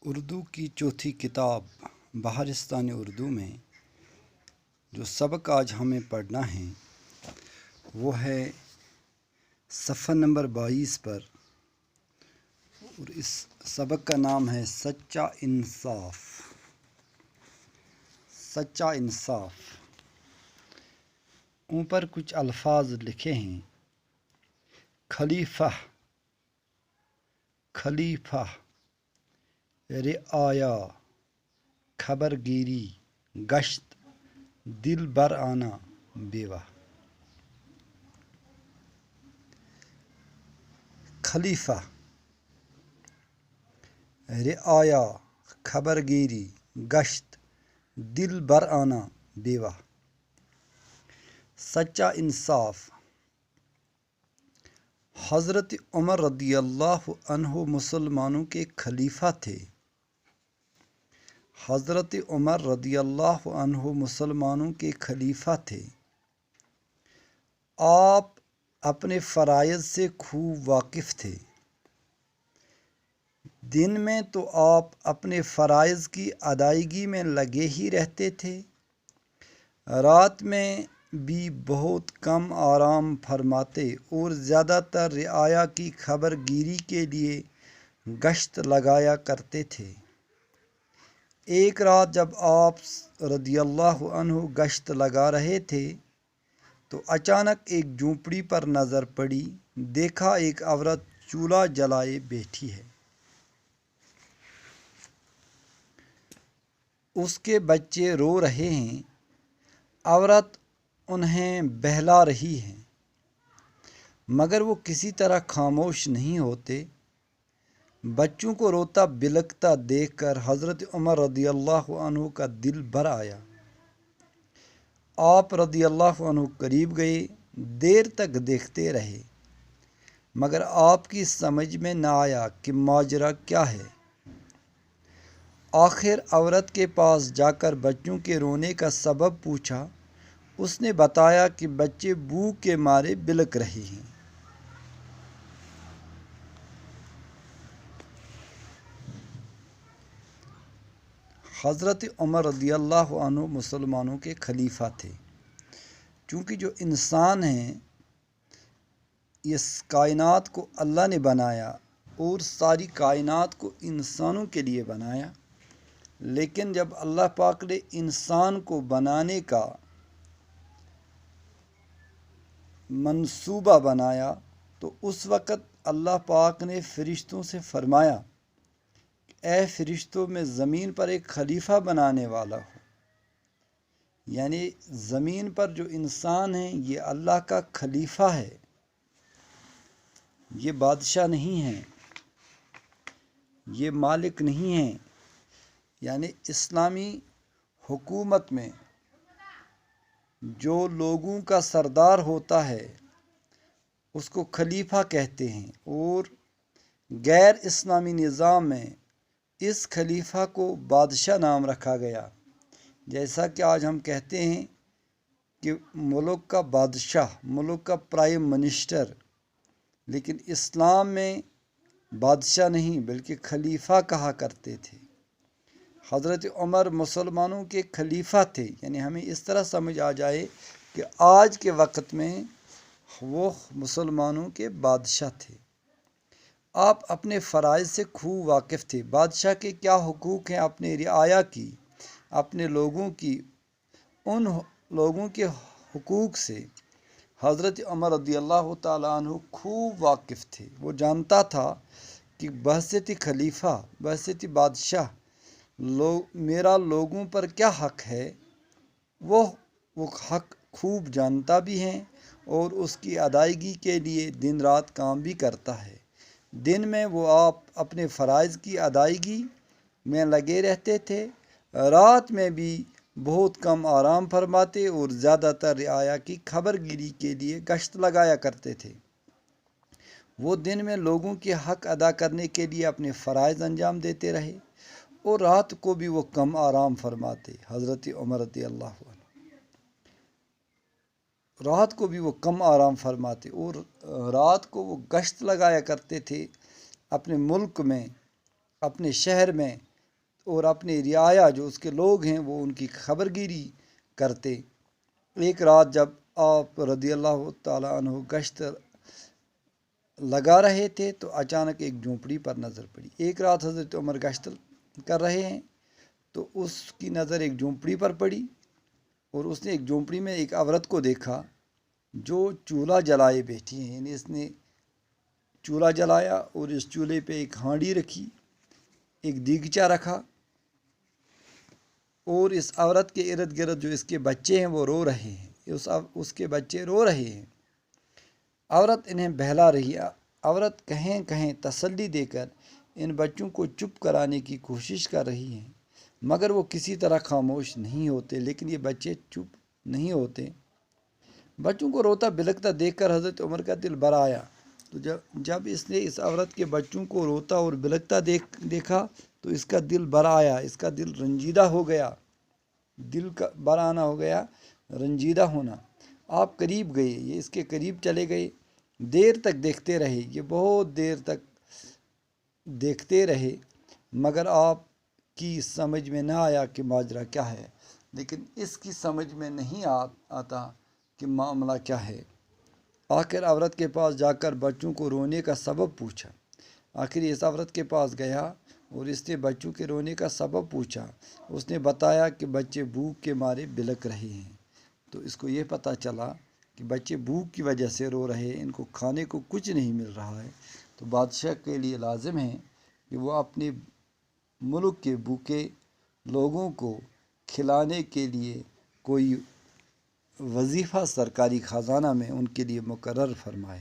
اردو کی چوتھی کتاب بہارستان اردو میں جو سبق آج ہمیں پڑھنا ہے وہ ہے صفحہ نمبر 22 پر، اور اس سبق کا نام ہے سچا انصاف۔ سچا انصاف۔ اوپر کچھ الفاظ لکھے ہیں: خلیفہ، خلیفہ، رعایا، خبر گیری، گشت، دل بر آنا، بیوہ۔ خلیفہ، رعایا، خبر گیری، گشت، دل بر آنا، بیوہ۔ سچا انصاف۔ حضرت عمر رضی اللہ عنہ مسلمانوں کے خلیفہ تھے۔ حضرت عمر رضی اللہ عنہ مسلمانوں کے خلیفہ تھے۔ آپ اپنے فرائض سے خوب واقف تھے۔ دن میں تو آپ اپنے فرائض کی ادائیگی میں لگے ہی رہتے تھے، رات میں بھی بہت کم آرام فرماتے اور زیادہ تر رعایا کی خبر گیری کے لیے گشت لگایا کرتے تھے۔ ایک رات جب آپ رضی اللہ عنہ گشت لگا رہے تھے تو اچانک ایک جھونپڑی پر نظر پڑی۔ دیکھا ایک عورت چولہا جلائے بیٹھی ہے، اس کے بچے رو رہے ہیں، عورت انہیں بہلا رہی ہے، مگر وہ کسی طرح خاموش نہیں ہوتے۔ بچوں کو روتا بلکتا دیکھ کر حضرت عمر رضی اللہ عنہ کا دل بھر آیا۔ آپ رضی اللہ عنہ قریب گئے، دیر تک دیکھتے رہے، مگر آپ کی سمجھ میں نہ آیا کہ ماجرا کیا ہے۔ آخر عورت کے پاس جا کر بچوں کے رونے کا سبب پوچھا۔ اس نے بتایا کہ بچے بھوک کے مارے بلک رہے ہیں۔ حضرت عمر رضی اللہ عنہ مسلمانوں کے خلیفہ تھے۔ چونکہ جو انسان ہیں، اس کائنات کو اللہ نے بنایا اور ساری کائنات کو انسانوں کے لیے بنایا، لیکن جب اللہ پاک نے انسان کو بنانے کا منصوبہ بنایا تو اس وقت اللہ پاک نے فرشتوں سے فرمایا، اے فرشتوں، میں زمین پر ایک خلیفہ بنانے والا ہوں۔ یعنی زمین پر جو انسان ہیں یہ اللہ کا خلیفہ ہے، یہ بادشاہ نہیں ہیں، یہ مالک نہیں ہیں۔ یعنی اسلامی حکومت میں جو لوگوں کا سردار ہوتا ہے اس کو خلیفہ کہتے ہیں، اور غیر اسلامی نظام میں اس خلیفہ کو بادشاہ نام رکھا گیا۔ جیسا کہ آج ہم کہتے ہیں کہ ملک کا بادشاہ، ملک کا پرائم منسٹر، لیکن اسلام میں بادشاہ نہیں بلکہ خلیفہ کہا کرتے تھے۔ حضرت عمر مسلمانوں کے خلیفہ تھے، یعنی ہمیں اس طرح سمجھ آ جائے کہ آج کے وقت میں وہ مسلمانوں کے بادشاہ تھے۔ آپ اپنے فرائض سے خوب واقف تھے۔ بادشاہ کے کیا حقوق ہیں اپنے رعایا کی، اپنے لوگوں کی، ان لوگوں کے حقوق سے حضرت عمر رضی اللہ تعالیٰ عنہ خوب واقف تھے۔ وہ جانتا تھا کہ بحیثیت خلیفہ، بحیثیت بادشاہ، میرا لوگوں پر کیا حق ہے، وہ حق خوب جانتا بھی ہے اور اس کی ادائیگی کے لیے دن رات کام بھی کرتا ہے۔ دن میں وہ آپ اپنے فرائض کی ادائیگی میں لگے رہتے تھے، رات میں بھی بہت کم آرام فرماتے اور زیادہ تر رعایا کی خبر گیری کے لیے گشت لگایا کرتے تھے۔ وہ دن میں لوگوں کے حق ادا کرنے کے لیے اپنے فرائض انجام دیتے رہے اور رات کو بھی وہ کم آرام فرماتے۔ حضرت عمر رضی اللہ عنہ رات کو بھی وہ کم آرام فرماتے اور رات کو وہ گشت لگایا کرتے تھے اپنے ملک میں، اپنے شہر میں، اور اپنے رعایا جو اس کے لوگ ہیں وہ ان کی خبرگیری کرتے۔ ایک رات جب آپ رضی اللہ تعالیٰ عنہ گشت لگا رہے تھے تو اچانک ایک جھونپڑی پر نظر پڑی۔ ایک رات حضرت عمر گشت کر رہے ہیں تو اس کی نظر ایک جھونپڑی پر پڑی، اور اس نے ایک جھونپڑی میں ایک عورت کو دیکھا جو چولہا جلائے بیٹھی ہیں، یعنی اس نے چولہا جلایا اور اس چولہے پہ ایک ہانڈی رکھی، ایک دیگچہ رکھا، اور اس عورت کے ارد گرد جو اس کے بچے ہیں وہ رو رہے ہیں، اس کے بچے رو رہے ہیں۔ عورت انہیں بہلا رہی ہے، عورت کہیں کہیں تسلی دے کر ان بچوں کو چپ کرانے کی کوشش کر رہی ہیں، مگر وہ کسی طرح خاموش نہیں ہوتے۔ لیکن یہ بچے چپ نہیں ہوتے۔ بچوں کو روتا بلکتا دیکھ کر حضرت عمر کا دل بھر آیا۔ تو جب اس نے اس عورت کے بچوں کو روتا اور بلکتا دیکھا تو اس کا دل بھر آیا، اس کا دل رنجیدہ ہو گیا، دل کا بھر آنا ہو گیا، رنجیدہ ہونا۔ آپ قریب گئے، یہ اس کے قریب چلے گئے، دیر تک دیکھتے رہے، یہ بہت دیر تک دیکھتے رہے، مگر آپ کی سمجھ میں نہ آیا کہ ماجرا کیا ہے۔ لیکن اس کی سمجھ میں نہیں آتا کہ معاملہ کیا ہے۔ آخر عورت کے پاس جا کر بچوں کو رونے کا سبب پوچھا۔ آخر اس عورت کے پاس گیا اور اس نے بچوں کے رونے کا سبب پوچھا۔ اس نے بتایا کہ بچے بھوک کے مارے بلک رہے ہیں۔ تو اس کو یہ پتہ چلا کہ بچے بھوک کی وجہ سے رو رہے ہیں، ان کو کھانے کو کچھ نہیں مل رہا ہے۔ تو بادشاہ کے لیے لازم ہے کہ وہ اپنے ملک کے بھوکے لوگوں کو کھلانے کے لیے کوئی وظیفہ سرکاری خزانہ میں ان کے لیے مقرر فرمائے۔